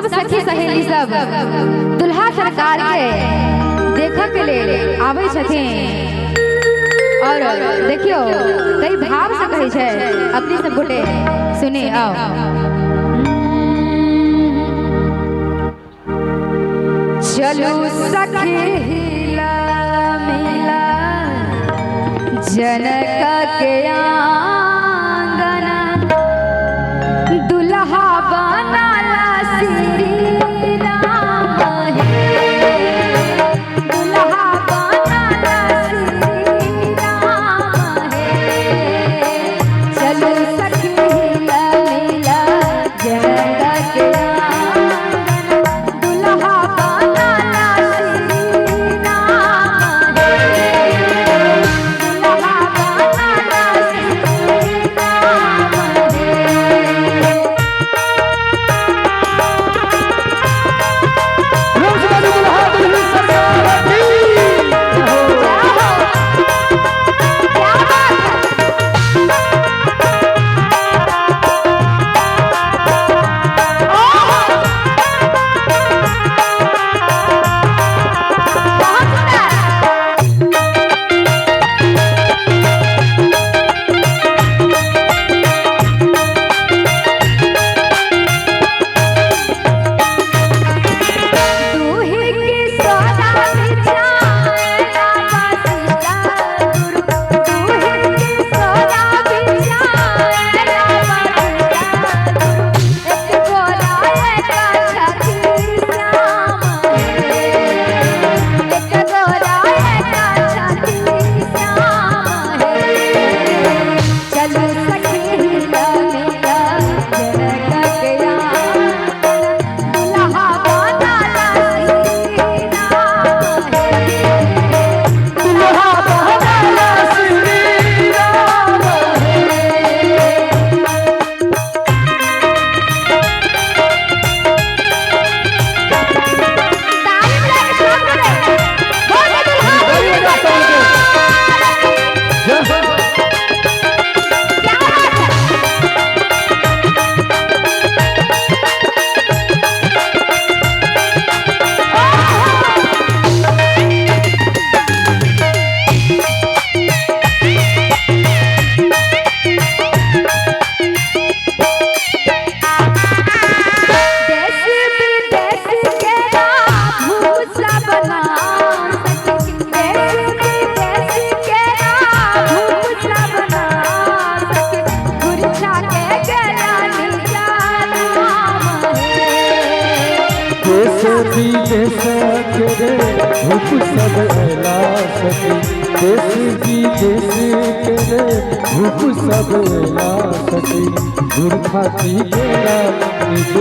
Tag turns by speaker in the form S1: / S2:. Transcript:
S1: सब सखी सहेली सब दुल्हा सरकार के देखा के ले आवे छथिन और देखियो कई भाव से कहे छे अपनी सब गोटे सुने आओ। चलो सखी हिला मिला जनक के आंगन दुल्हा बनाला श्री राम हे दुल्हा बनाला श्री राम हे चलो सखी हिला मिला जनक के आंगन दुल्हा बनाला श्री राम हे दुल्हा बनाला श्री राम हे।
S2: भूप सब एला सखी देश के भूप सब एला सखी गुरखा की गेला निज